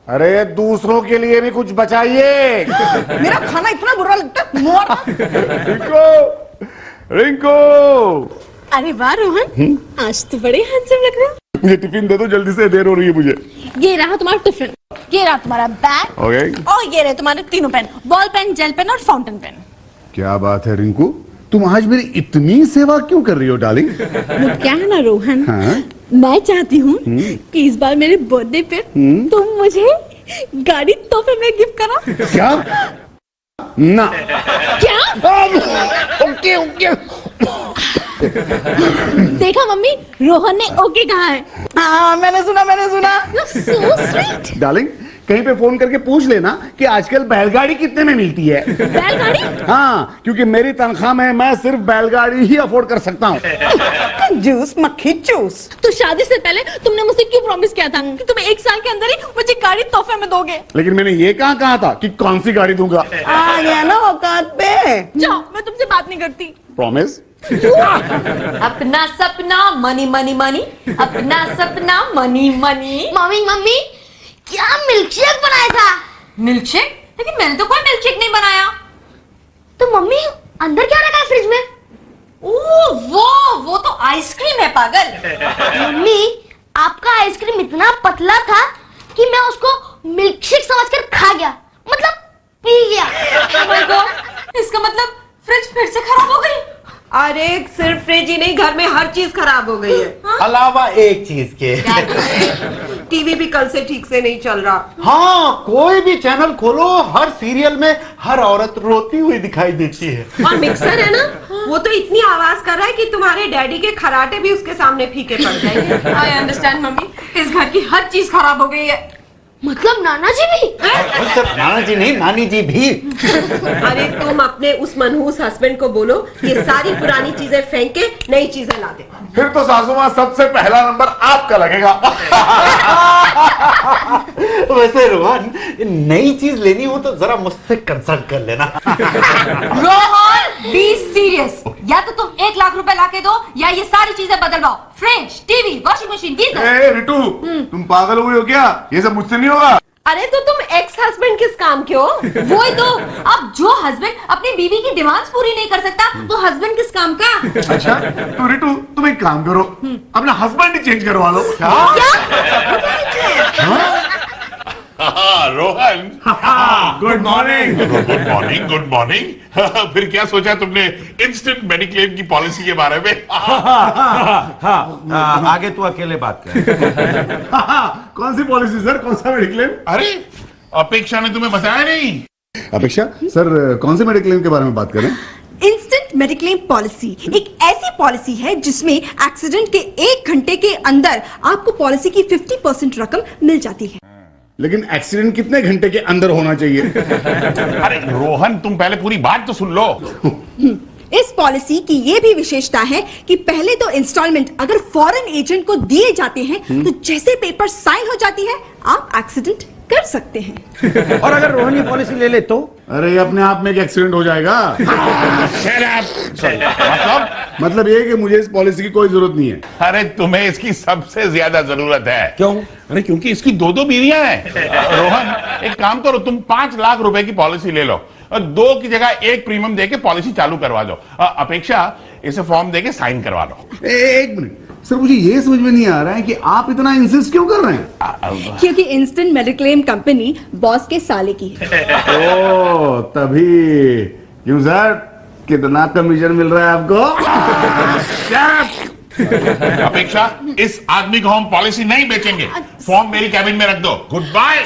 अरे दूसरों के लिए भी कुछ बचाइए। मेरा खाना इतना बुरा लगता है, मोर। रिंकू, रिंकू, अरे वाह रोहन, आज तो बड़े हैंडसम लग रहे हो। मुझे टिफिन दे दो जल्दी से, देर हो रही है मुझे। ये रहा तुम्हारा टिफिन, ये रहा तुम्हारा बैग, ओके। और ये रहे तुम्हारे तीनों pen, ball pen, gel pen और फाउंटेन पेन। क्या बात है रिंकू, तुम आज मेरी इतनी सेवा क्यों कर रही हो डार्लिंग? वो क्या है ना रोहन, हाँ? मैं चाहती हूँ कि इस बार मेरे बर्थडे पे तुम मुझे गाड़ी तोहफे में गिफ्ट करो। क्या? ना। क्या? Okay okay. देखा मम्मी, रोहन ने ओके कहा है। हाँ, मैंने सुना। You're so sweet। डार्लिंग, कहीं पे फोन करके पूछ लेना कि आजकल बैलगाड़ी कितने में मिलती है। बैलगाड़ी? हाँ, क्योंकि मेरी तनख्वाह में मैं सिर्फ बैलगाड़ी ही अफोर्ड कर सकता हूँ। जूस मक्खी चूस। तो शादी से पहले तुमने मुझसे क्यों प्रॉमिस किया था कि तुम 1 साल के अंदर ही मुझे गाड़ी तोहफे में दोगे? लेकिन मैंने ये कहा था कि कौन सी गाड़ी दूंगा। आ गया ना औकात पे। जाओ, मैं तुमसे बात नहीं करती। प्रॉमिस? अपना सपना मनी मनी मनी, अपना सपना मनी मनी। मम्मी क्या मिल्कशेक बनाया था? मिल्कशेक? लेकिन मैंने तो कोई मिल्कशेक नहीं बनाया। तो मम्मी अंदर क्या रखा है फ्रिज में? वो तो आइसक्रीम है पागल। मम्मी आपका आइसक्रीम इतना पतला था कि मैं उसको मिल्कशेक समझकर खा गया, मतलब पी गया। Oh my God, इसका मतलब फ्रिज फिर से खराब हो गई। अरे सिर्फ फ्रिज ही नहीं, घर में हर चीज खराब हो गई है। अलावा एक चीज के। टीवी भी कल से ठीक से नहीं चल रहा। हाँ, कोई भी चैनल खोलो, हर सीरियल में हर औरत रोती हुई दिखाई देती है। और मिक्सर है ना, वो तो इतनी आवाज कर रहा है कि तुम्हारे डैडी के खराटे भी उसके सामने फीके पड़ जाएंगे। आई अंडरस्टैंड मम्मी, इस घर की हर चीज खराब हो गई है। मतलब नाना जी भी? सिर्फ नाना जी नहीं, नानी जी भी। अरे तुम अपने उस मनहूस हस्बैंड को बोलो ये सारी पुरानी चीजें फेंक के नई चीजें ला दे। फिर तो सासू माँ सबसे पहला नंबर आपका लगेगा। वैसे रोहन, नई चीज लेनी हो तो जरा मुझसे कंसल्ट कर लेना। Rohan, be serious. या तो तुम 1 लाख रुपए लाके दो या ये सारी चीजें बदलवाओ। Fridge, TV, washing machine, geyser. Ritu, तुम पागल हुए हो क्या? ये सब मुझसे नहीं होगा। अरे तो तुम एक्स हस्बैंड किस काम के हो? वो ही तो, अब जो हस्बैंड अपनी बीवी की डिमांड्स पूरी नहीं कर सकता तो हस्बैंड किस काम का? अच्छा, तो रिटू तुम एक काम करो, अपना हस्बैंड ही चेंज करवा लो। Rohan, good morning. Good morning, good morning. फिर क्या सोचा तुमने इंस्टेंट मेडिक्लेम की पॉलिसी के बारे में? आगे तू अकेले बात कर। कौन सी पॉलिसी सर, कौन सा मेडिक्लेम? अरे अपेक्षा ने तुम्हें बताया नहीं? अपेक्षा सर, कौन से मेडिक्लेम के बारे में बात कर रहे हैं? इंस्टेंट मेडिक्लेम पॉलिसी एक ऐसी पॉलिसी है जिसमें एक्सीडेंट के 1 घंटे के अंदर आपको पॉलिसी की 50% रकम मिल जाती है। लेकिन एक्सीडेंट कितने घंटे के अंदर होना चाहिए? अरे रोहन, तुम पहले पूरी बात तो सुन लो। इस पॉलिसी की ये भी विशेषता है कि पहले तो इंस्टॉलमेंट अगर फॉरेन एजेंट को दिए जाते हैं तो जैसे पेपर साइन हो जाती है आप एक्सीडेंट कर सकते हैं। और अगर रोहन ये पॉलिसी ले ले तो? अरे अपने आप में एक एक्सीडेंट हो जाएगा। मतलब ये कि मुझे इस पॉलिसी की कोई जरूरत नहीं है। अरे तुम्हें इसकी सबसे ज्यादा जरूरत है। क्यों? अरे क्योंकि इसकी 2 बीवियां हैं। रोहन, एक काम करो, तुम 5 लाख रुपए की पॉलिसी ले लो और 2 की जगह 1 प्रीमियम देके पॉलिसी चालू करवा दो। अपेक्षा, इसे फॉर्म देके साइन करवा लो। एक मिनट सर, मुझे ये समझ में नहीं आ रहा है कि आप इतना इंसिस्ट क्यों कर रहे हैं? क्योंकि इंस्टेंट मेडिक्लेम कंपनी बॉस के साले की है। ओ तभी। क्यों सर, कितना कमीशन मिल रहा है आपको? अपेक्षा, इस आदमी को हम पॉलिसी नहीं बेचेंगे। फॉर्म मेरी कैबिन में रख दो। Goodbye.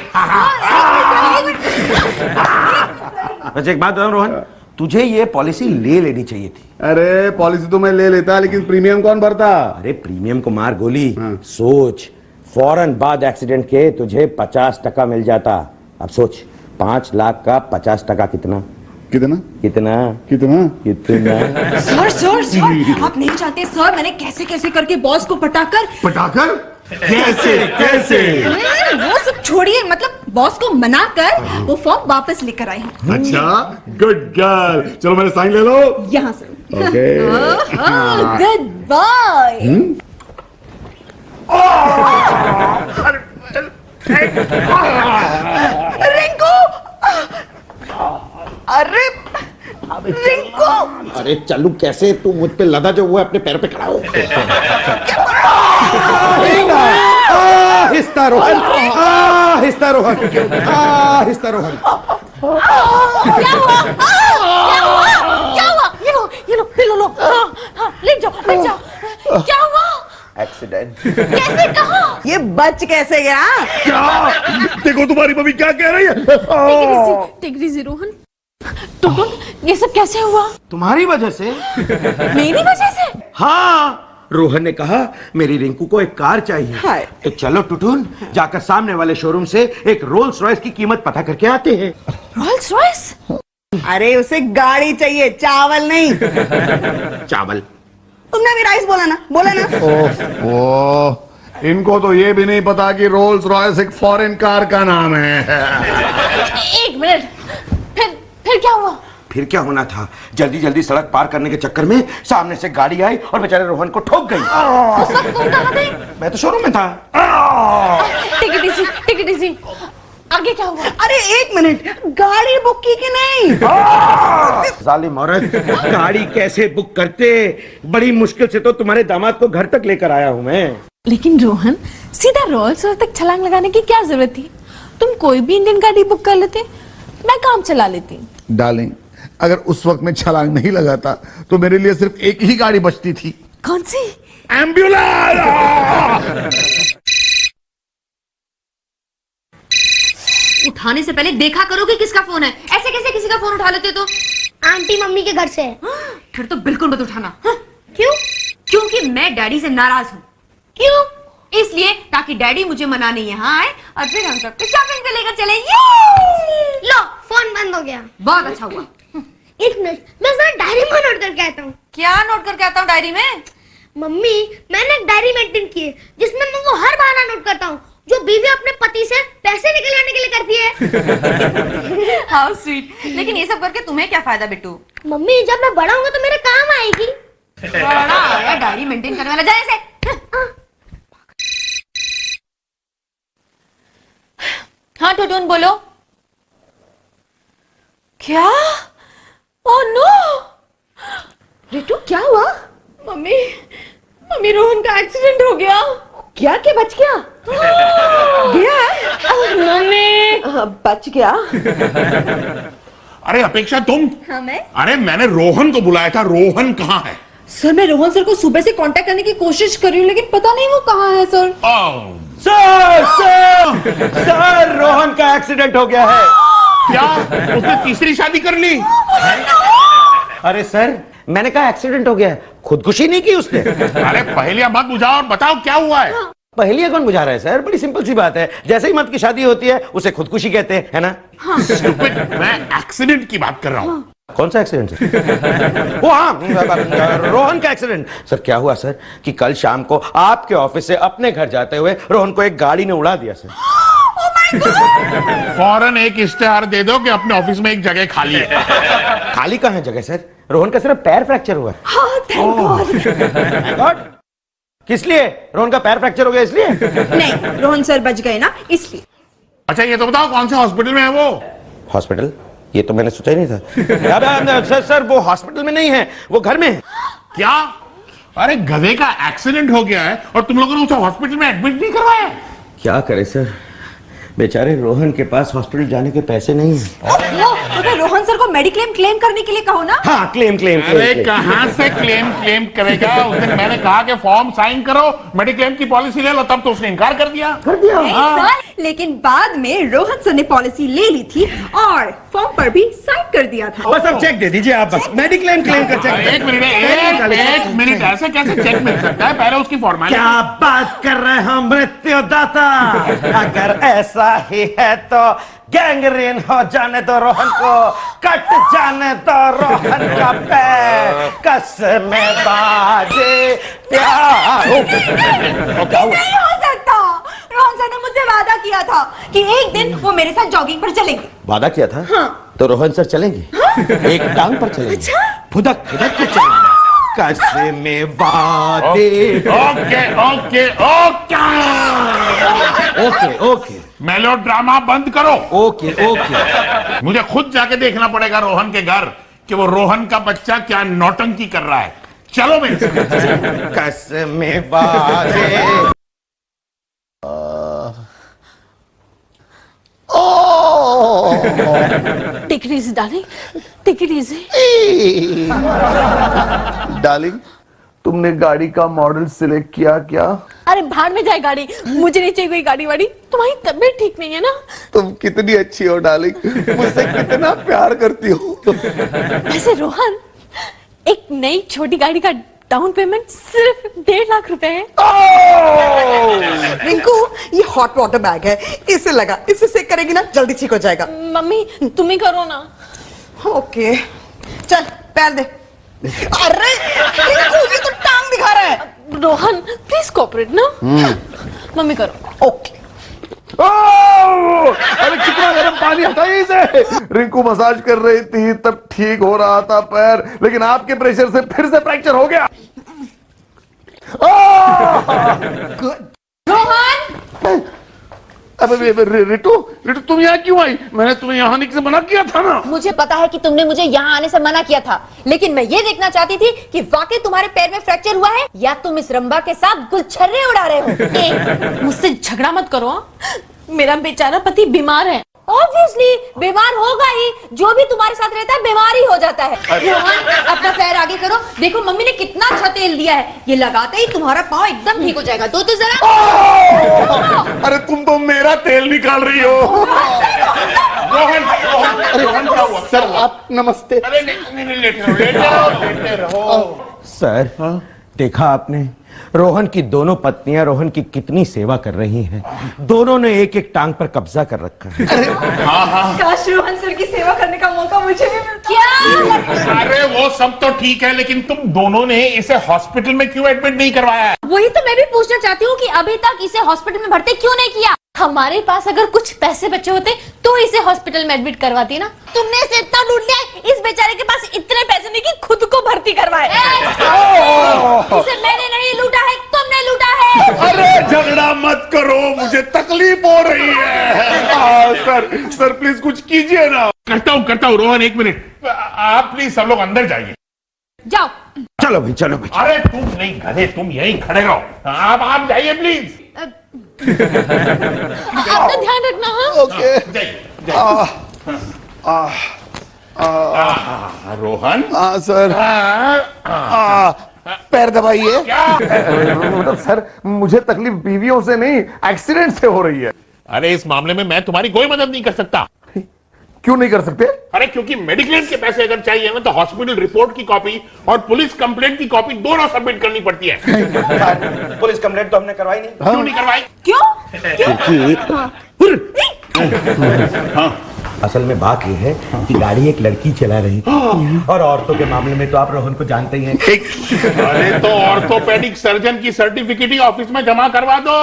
अच्छा एक बात बताऊं रोहन, तुझे ये पॉलिसी ले लेनी चाहिए थी। अरे पॉलिसी तो मैं ले लेता, लेकिन प्रीमियम कौन भरता? अरे प्रीमियम को मार गोली। सोच, फौरन बाद एक्सीडेंट के तुझे 50% मिल जाता। अब सोच, 5 लाख का 50% कितना? कितना? कितना? कितना? कितना? सर आप नहीं जानते सर, मैंने कैसे कैसे करके बॉस को पटाकर कैसे कैसे? वो सब छोड़िए, मतलब बॉस को मनाकर वो फॉर्म वापस लेकर आई हूँ। अच्छा, गुड गर्ल। चलो मेरे साइन ले लो। यहाँ से। ओके। Good bye. रिंकू, अरे रिंकू, अरे चलू कैसे? तू मुझ पे लदा जो हुआ है, अपने पैर पे खड़ा हो। आहिस्ता रोहन, आहिस्ता रोहन, आहिस्ता रोहन। क्या हुआ? क्या हुआ? ये लो, पिलो लो। हाँ, लेट जाओ। क्या हुआ? एक्सीडेंट। कैसे? कहाँ? ये बच कैसे गया? क्या देखो तुम्हारी मम्मी क्या कह रही है। Take it easy Rohan. Tutun, ये सब कैसे हुआ? तुम्हारी वजह से? मेरी वजह से? हाँ, रोहन ने कहा मेरी रिंकू को एक कार चाहिए। हाय। तो चलो टुटुन, जाकर सामने वाले शोरूम से एक रोल्स रॉयस की कीमत पता करके आते हैं। Rolls Royce? अरे उसे गाड़ी चाहिए, चावल नहीं। चावल? तुमने अभी राइस बोला ना। ओह, इनको तो ये भी नहीं पता कि रोल्स रॉयस एक फॉरेन कार का नाम है। एक मिनट, फिर क्या हुआ? फिर क्या होना था? जल्दी जल्दी सड़क पार करने के चक्कर में सामने से गाड़ी आई और बेचारे रोहन को ठोक गई। उस वक्त तुम कहाँ थे? मैं तो शोरूम में था। Take it easy. आगे क्या हुआ? अरे एक मिनट, गाड़ी बुक की कि नहीं? जालिम औरत, गाड़ी कैसे बुक करते? बड़ी मुश्किल से तो तुम्हारे दामाद को घर तक लेकर आया हूं मैं। लेकिन रोहन, सीधा रोल्स रॉयस तक छलांग लगाने की क्या जरूरत थी? तुम कोई भी इंडियन गाड़ी बुक कर लेते, मैं काम चला लेती। डार्लिंग, अगर उस वक्त में छलांग नहीं लगाता तो मेरे लिए सिर्फ एक ही गाड़ी बचती थी। कौन सी? एम्बुलेंस। उठाने से पहले देखा करो कि किसका फोन है। ऐसे कैसे किसी का फोन उठा लेते तो? आंटी मम्मी के घर से। फिर तो बिल्कुल मत उठाना। क्यों? क्योंकि मैं डैडी से नाराज हूँ। क्यों? इसलिए ताकि डैडी मुझे मनाने यहाँ आए और फिर हम सबको शॉपिंग पे लेकर चले। लो, फोन बंद हो गया। बहुत अच्छा हुआ। एक मिनट, मैं जरा डायरी में नोट करके आता हूँ। क्या नोट करके आता हूँ डायरी में? मम्मी, मैंने एक डायरी मेंटेन की है जिसमें मैं वो हर बहाना नोट करता हूँ जो बीवी अपने पति से पैसे निकलवाने के लिए करती है। How sweet. लेकिन ये सब करके तुम्हें क्या फायदा बिट्टू? मम्मी, जब मैं बड़ा होऊंगा तो मेरे काम आएगी। बड़ा आया डायरी मेंटेन करने वाला। जाए से। हाँ टुटुन बोलो। क्या? Oh no! रितु, क्या हुआ? मम्मी रोहन का एक्सीडेंट हो गया। क्या के बच गया? मम्मी बच गया? अरे अपेक्षा तुम? हाँ मैं। अरे मैंने रोहन को बुलाया था। रोहन कहाँ है? सर, मैं रोहन सर को सुबह से कांटेक्ट करने की कोशिश कर रही हूँ लेकिन पता नहीं वो कहाँ है सर। सर, रोहन का एक्सीडेंट हो गया है। क्या उसने तीसरी शादी कर ली? अरे सर, मैंने कहा एक्सीडेंट हो गया है, खुदकुशी नहीं की उसने। अरे पहेलियां मत बुझाओ और बताओ क्या हुआ है। पहेलियां कौन बुझा रहा है सर? बड़ी सिंपल सी बात है, जैसे ही मत की शादी होती है उसे खुदकुशी कहते हैं, है ना? Stupid, मैं एक्सीडेंट की बात कर रहा हूँ। कौन सा एक्सीडेंट सर? वो हाँ, रोहन का एक्सीडेंट। सर क्या हुआ सर कि कल शाम को आपके ऑफिस से अपने घर जाते हुए रोहन को एक गाड़ी ने उड़ा दिया सर। फौरन एक इश्तेहार दे दो कि अपने ऑफिस में एक जगह खाली है। खाली कहाँ है जगह सर? रोहन का सिर्फ पैर फ्रैक्चर हुआ है। हाँ, थैंक गॉड। किस लिए? रोहन का पैर फ्रैक्चर हो गया इसलिए? नहीं, रोहन सर बच गए ना इसलिए। अच्छा ये तो बताओ कौन से हॉस्पिटल में है वो? हॉस्पिटल? ये तो मैंने सोचा ही नहीं था। सर वो हॉस्पिटल में नहीं है, वो घर में है। क्या? अरे गधे का एक्सीडेंट हो गया है और तुम लोगों ने उसे हॉस्पिटल में एडमिट नहीं करवाया? क्या करे सर, बेचारे रोहन के पास हॉस्पिटल जाने के पैसे नहीं है। तो रोहन सर को मेडिक्लेम क्लेम करने के लिए कहो ना। हाँ, क्लेम। अरे कहां से क्लेम करेगा? उस दिन मैंने कहा कि फॉर्म साइन करो, मेडिक्लेम की पॉलिसी ले लो, तब तो उसने इनकार कर दिया। नहीं सर, लेकिन बाद में रोहन सर ने पॉलिसी ले ली थी और फॉर्म पर भी साइन कर दिया था। बस अब चेक दे दीजिए आप, बस मेडिक्लेम क्लेम का चेक। एक मिनट, ऐसे कैसे चेक मिल सकता है? पहले उसकी फॉर्मेलिटी। क्या बात कर रहे हो मृत्युदाता? अगर ऐसा ही है तो गैंग्रीन हो जाने दो रोहन को, कट जाने दो रोहन का पैर, कसमें बाजे प्यार। नहीं हो सकता। रोहन सर ने मुझसे वादा किया था कि एक दिन वो मेरे साथ जॉगिंग पर चलेंगे। वादा किया था? हाँ। तो रोहन सर चलेंगे? हाँ? एक टांग पर चलेंगे? अच्छा? फुदक के चलेंगे। कसमें वादे। ओके। ओके ओके मेलो ड्रामा बंद करो। Okay okay. मुझे खुद जाके देखना पड़ेगा रोहन के घर कि वो रोहन का बच्चा क्या नौटंकी कर रहा है। चलो मेरे साथ। कसमे वादे। Take it easy darling, take it easy. Darling, तुमने गाड़ी का मॉडल सिलेक्ट किया क्या? अरे भाड़ में जाए गाड़ी, मुझे नहीं चाहिए कोई गाड़ी वाड़ी। तुम्हारी तबीयत ठीक नहीं है ना? तुम कितनी अच्छी हो डार्लिंग, मुझसे कितना प्यार करती हो। वैसे रोहन, एक नई छोटी गाड़ी का डाउन पेमेंट सिर्फ 1.5 लाख रुपए है। रिंकू, ये हॉट वाटर बैग है, इसे लगा, इसे सेक करेगी ना जल्दी ठीक हो जाएगा। मम्मी तुम ही करो ना। ओके, चल पैर दे। अरे रिंकू, ये तो टांग दिखा रहा है। रोहन प्लीज कोऑपरेट ना। मम्मी करो। ओके। अरे कितना गर्म पानी, हटाइए इसे। रिंकू मसाज कर रही थी तब ठीक हो रहा था पैर, लेकिन आपके प्रेशर से फिर से फ्रैक्चर हो गया। रोहन, अबे रिटू, तुम यहाँ क्यों आई? मैंने तुम्हें यहाँ आने से मना किया था ना। मुझे पता है कि तुमने मुझे यहाँ आने से मना किया था, लेकिन मैं ये देखना चाहती थी कि वाकई तुम्हारे पैर में फ्रैक्चर हुआ है या तुम इस रंबा के साथ गुलछर्रे उड़ा रहे हो। मुझसे झगड़ा मत करो। मेरा बेचारा पति बीमार है। ऑब्वियसली बीमार होगा ही, जो भी तुम्हारे साथ रहता है बीमार ही हो जाता है। रोहन, अपना पैर आगे करो। देखो मम्मी ने कितना अच्छा तेल दिया है, ये लगाते ही तुम्हारा पाँव एकदम ठीक हो जाएगा। तो जरा। अरे तुम तो मेरा तेल निकाल रही हो। रोहन क्या हुआ? सर आप नमस्ते। अरे नहीं, लेटे रहो। सर देखा आपने, रोहन की दोनों पत्नियां रोहन की कितनी सेवा कर रही हैं। दोनों ने एक एक टांग पर कब्जा कर रखा है। काश रोहन सर की सेवा करने का मौका मुझे भी मिलता। क्या? अरे वो सब तो ठीक है, लेकिन तुम दोनों ने इसे हॉस्पिटल में क्यों एडमिट नहीं करवाया है? वही तो मैं भी पूछना चाहती हूँ कि अभी तक इसे हॉस्पिटल में भर्ती क्यों नहीं किया? हमारे पास अगर कुछ पैसे बचे होते तो इसे हॉस्पिटल में एडमिट करवाती ना। तुमने इसे इतना लूट लिया, इस बेचारे के पास इतने पैसे नहीं कि खुद को भर्ती करवाए। इसे मैंने नहीं लूटा है, तुमने लूटा है। अरे झगड़ा मत करो, मुझे तकलीफ हो रही है। सर प्लीज कुछ कीजिए ना। करता हूँ रोहन, एक मिनट। आप प्लीज सब लोग अंदर जाइए। जाओ। चलो भाई, चलो भाई। अरे तुम नहीं गधे, तुम यहीं खड़े रहो। आप जाइए प्लीज। अपना ध्यान रखना। हाँ ओके। रोहन। हाँ सर। पैर दबाइए। मतलब सर, मुझे तकलीफ बीवियों से नहीं, एक्सीडेंट से हो रही है। अरे इस मामले में मैं तुम्हारी कोई मदद नहीं कर सकता। क्यों नहीं कर सकते? अरे क्योंकि मेडिक्लेम के पैसे अगर चाहिए ना तो हॉस्पिटल रिपोर्ट की कॉपी और पुलिस कंप्लेंट की कॉपी दोनों सबमिट करनी पड़ती है। पुलिस कंप्लेंट तो हमने करवाई नहीं। क्यों नहीं करवाई? असल में बात यह है कि गाड़ी एक लड़की चला रही थी, और औरतों के मामले में तो आप रोहन को जानते ही हैं। अरे तो ऑर्थोपेडिक सर्जन की सर्टिफिकेट ही ऑफिस में जमा करवा दो,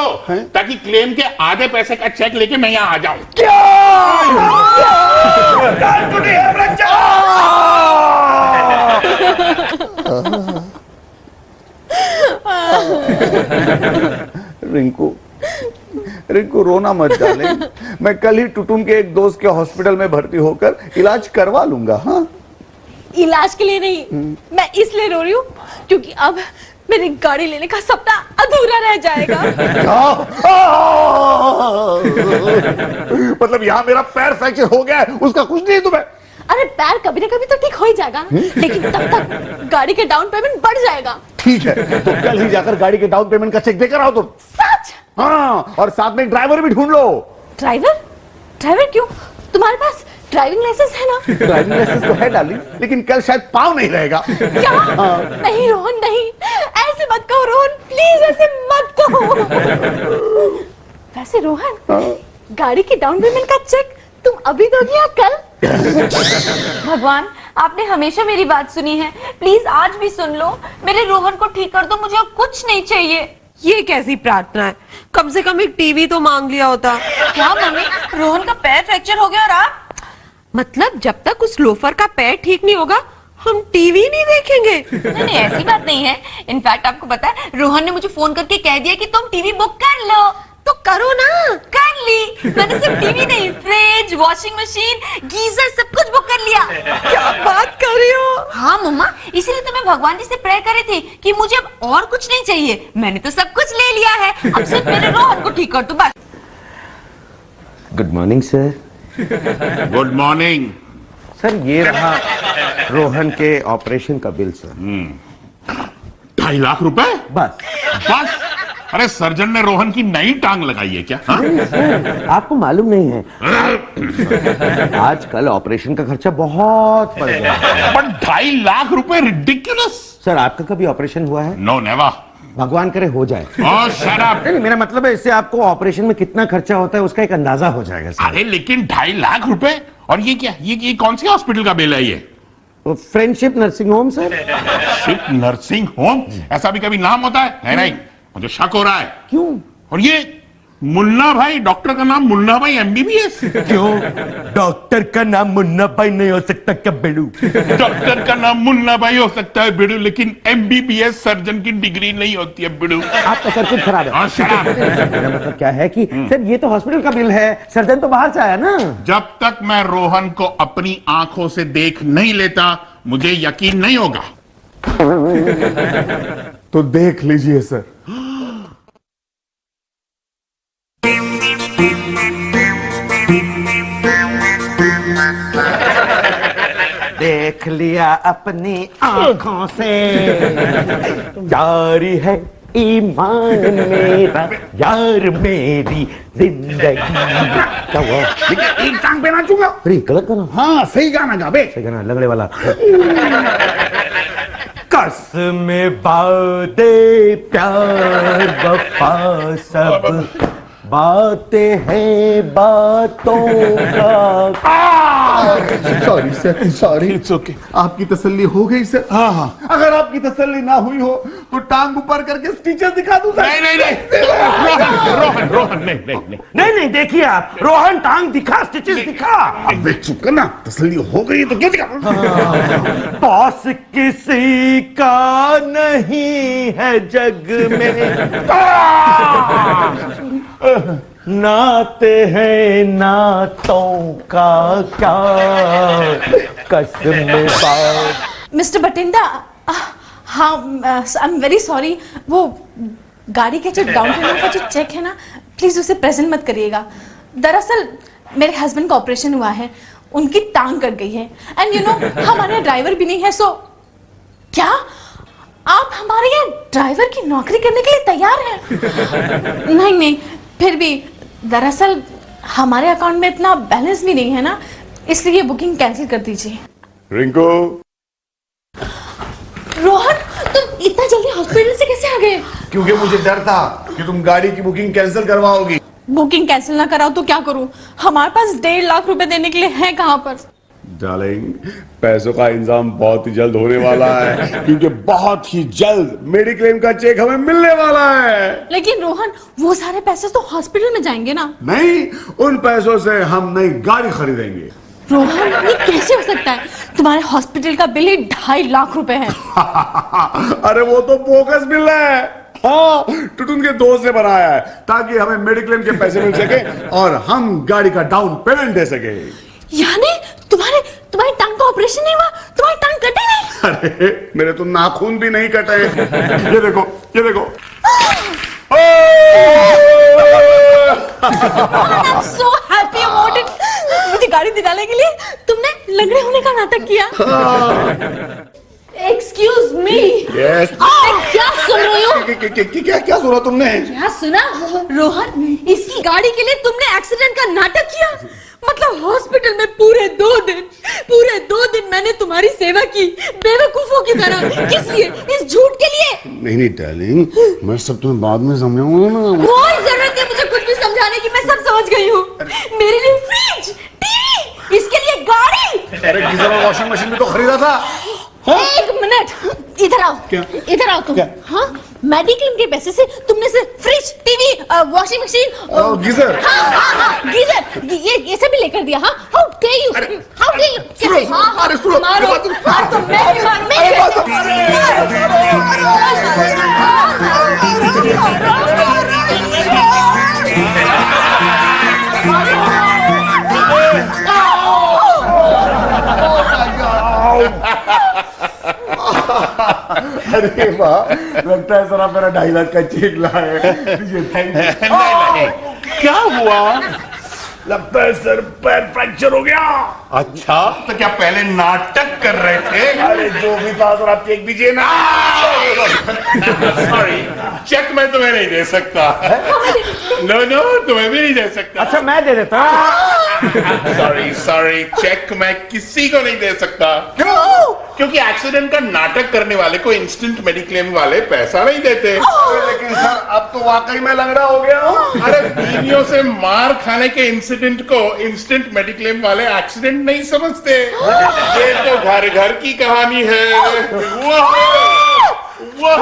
ताकि क्लेम के आधे पैसे का चेक लेके मैं यहाँ आ जाऊं। रिंकू रोना मत डाले। मैं कल ही टुटुम के एक दोस्त के हॉस्पिटल में भर्ती होकर इलाज करवा लूंगा। हाँ, इलाज के लिए नहीं, मैं इसलिए रो रही हूँ क्योंकि अब मेरी गाड़ी लेने का सपना अधूरा रह जाएगा। मतलब यहाँ मेरा पैर फ्रैक्चर हो गया है, उसका कुछ नहीं तुम्हें? अरे पैर कभी ना कभी तो ठीक हो ही जाएगा, लेकिन तब तक गाड़ी के डाउन पेमेंट बढ़ जाएगा। ठीक है, तो कल ही जाकर गाड़ी के डाउन पेमेंट का चेक देकर आओ तुम। सच? हाँ, और साथ में ड्राइवर भी ढूंढ लो। ड्राइवर? ड्राइवर क्यों? तुम्हारे पास ड्राइविंग लाइसेंस है ना? ड्राइविंग लाइसेंस तो है डाली, लेकिन कल शायद पाँव नहीं रहेगा। क्या? नहीं रोहन नहीं, ऐसे मत कहो रोहन, प्लीज ऐसे मत कहो। वैसे रोहन, गाड़ी के डाउन पेमेंट का चेक तुम अभी दोगी या कल? भगवान, आपने हमेशा मेरी बात सुनी है, प्लीज आज भी सुन लो। मेरे रोहन को ठीक कर दो, मुझे और कुछ नहीं चाहिए। ये कैसी प्रार्थना है? कम से कम एक टीवी तो मांग लिया होता। क्या मम्मी, रोहन का पैर फ्रैक्चर हो गया और आप? मतलब जब तक उस लोफर का पैर ठीक नहीं होगा हम टीवी नहीं देखेंगे? नहीं, ऐसी बात नहीं है। इनफैक्ट आपको पता है, रोहन ने मुझे फोन करके कह दिया कि तुम टीवी बुक कर लो। तो करो ना। कर ली मैंने, सिर्फ टीवी नहीं, फ्रिज, वॉशिंग मशीन, गीजर सब कुछ बुक कर लिया। क्या बात कर रही हो? हाँ मम्मा, इसीलिए तो मैं भगवान जी से प्रे कर रही थी कि मुझे अब और कुछ नहीं चाहिए। मैंने तो सब कुछ ले लिया है, अब सिर्फ मेरे रोहन को ठीक कर दो बस। Good morning sir. Good morning. Sir ये रहा रोहन के ऑपरेशन का बिल सर। 2.5 लाख रुपए बस। बस? अरे सर्जन ने रोहन की नई टांग लगाई है क्या? हाँ? सर, आपको मालूम नहीं है आजकल ऑपरेशन का खर्चा बहुत बढ़ गया है। बट 2.5 लाख रुपए रिडिक्युलस। सर आपका कभी ऑपरेशन हुआ है? No never. भगवान करे हो जाए। Oh shut up. नहीं मेरा मतलब है इससे आपको ऑपरेशन में कितना खर्चा होता है उसका एक अंदाजा हो जाएगा सर। अरे लेकिन 2.5 लाख रुपए, और ये क्या, ये कौन सी हॉस्पिटल का बिल है ये? Friendship nursing home sir. Ship nursing home, ऐसा भी कभी नाम होता है? नहीं, मुझे शक हो रहा है। क्यों? और ये मुन्ना भाई, डॉक्टर का नाम मुन्ना भाई MBBS? क्यों? डॉक्टर का नाम मुन्ना भाई नहीं हो सकता क्या बेड़ू? डॉक्टर का नाम मुन्ना भाई हो सकता है बिड़ू, लेकिन MBBS सर्जन की डिग्री नहीं होती है बिड़ू। आपका सर्किट खराब है। और शराब। मेरा मतलब क्या है कि सर ये तो हॉस्पिटल का बिल है, सर्जन तो बाहर से आया ना। जब तक मैं रोहन को अपनी आंखों से देख नहीं लेता मुझे यकीन नहीं होगा। तो देख लीजिए सर। देख लिया अपनी आंखों से, जारी है ईमान मेरा, यार मेरी जिंदगी। क्या हुआ? एक टांग पे नाचूंगा। अरे गलत गाना। हाँ सही गाना गा बे। सही गाना, लगने वाला। कसम वादे प्यार वफा सब बातें हैं बातों का। Sorry sir, sorry. It's okay. आपकी तसल्ली हो गई सर? हाँ हाँ। अगर आपकी तसल्ली ना हुई हो तो टांग ऊपर करके स्टिचेस दिखा दूं सर? नहीं रोहन रोहन नहीं। देखिए आप, रोहन टांग दिखा, स्टिचेस दिखा। अबे चुप करना, तसल्ली हो गई तो क्या दिखा? बॉस किसी का नहीं है जग में, नाते हैं नातों का क्या कसम बात। मिस्टर बटिंडा, हाँ आई एम वेरी सॉरी। वो गाड़ी के जो डाउन पेमेंट का जो चेक है ना, प्लीज उसे प्रेजेंट मत करिएगा। दरअसल मेरे हस्बैंड का ऑपरेशन हुआ है, उनकी टांग कट गई है, एंड यू नो हमारे यहाँ ड्राइवर भी नहीं है। सो क्या आप हमारे यहाँ ड्राइवर की नौकरी करने के लिए तैयार हैं? नहीं, फिर भी दरअसल हमारे अकाउंट में इतना बैलेंस भी नहीं है ना, इसलिए ये बुकिंग कैंसिल कर दीजिए। रिंकू। रोहन, तुम इतना जल्दी हॉस्पिटल से कैसे आ गए? क्योंकि मुझे डर था कि तुम गाड़ी की बुकिंग कैंसिल करवाओगी। बुकिंग कैंसिल ना कराओ तो क्या करूं? हमारे पास 1.5 लाख रुपए देने के लिए है कहां पर? डार्लिंग, पैसों का इंतजाम बहुत ही जल्द होने वाला है, क्योंकि बहुत ही जल्द मेडिक्लेम का चेक हमें मिलने वाला है। लेकिन रोहन, वो सारे पैसे तो हॉस्पिटल में जाएंगे ना? नहीं, उन पैसों से हम नई गाड़ी खरीदेंगे। रोहन, ये कैसे हो सकता है? तुम्हारे हॉस्पिटल का बिल ही 2.5 लाख रुपए है। अरे वो तो बोगस बिल है। हाँ, टुटुन के दोस्त ने बनाया है ताकि हमें मेडिक्लेम के पैसे मिल सके और हम गाड़ी का डाउन पेमेंट दे सके। यानी तुम्हारी टांग का ऑपरेशन नहीं हुआ, तुम्हारी टांग कटी नहीं? अरे मेरे तो नाखून भी नहीं कटे। ये देखो, ये देखो। I'm so happy about it. मुझे गाड़ी दिलाने के लिए तुमने लंगड़े होने का नाटक किया। Excuse me. Yes. क्या सुन रही हो? क्या सुना तुमने? क्या सुना? रोहन, इसकी गाड़ी के लिए तुमने एक्सीडेंट का नाटक किया? मतलब हॉस्पिटल में पूरे 2 दिन मैंने तुम्हारी सेवा की बेवकूफों की तरह। किस लिए? इस झूठ के लिए? नहीं डार्लिंग, मैं सब तुम्हें बाद में समझाऊंगा ना। कोई जरूरत नहीं मुझे कुछ भी समझाने की, मैं सब समझ गई हूँ। मेरे लिए फ्रिज, टीवी, इसके लिए गाड़ी। अरे गीजर और वॉशिंग मशीन भी तो खरीदा था। एक मिनट, इधर आओ। क्या? इधर आओ तुम। हाँ, मेडिक्लेम के पैसे से तुमने से fridge, TV, washing machine, geyser. हाँ, गीजर, ये सब भी लेकर दिया। हाँ, हाउ डे यू? कैसे? अरे सुनो, मारो, तो मैं भी मारूं, मैं अरे वाह, लगता है सर आप मेरा 2.5 लाख का चेक लाए। Thank you. नहीं, क्या हुआ? लगता है सर पैर फ्रैक्चर हो गया। अच्छा, तो क्या पहले नाटक कर रहे थे? अरे जो भी था सर आप चेक दीजिए ना। सॉरी, चेक मैं तुम्हें नहीं दे सकता। नो, तुम्हें भी नहीं दे सकता। अच्छा मैं दे देता हूँ। सॉरी, चेक मैं किसी को नहीं दे सकता। क्यों? क्योंकि एक्सीडेंट का नाटक करने वाले को इंस्टेंट मेडिक्लेम वाले पैसा नहीं देते। लेकिन सर अब तो वाकई में लंगड़ा हो गया हूँ। अरे बीवियों से मार खाने के इंसिडेंट को इंस्टेंट मेडिक्लेम वाले एक्सीडेंट नहीं समझते। ये तो घर घर की कहानी है। वाह!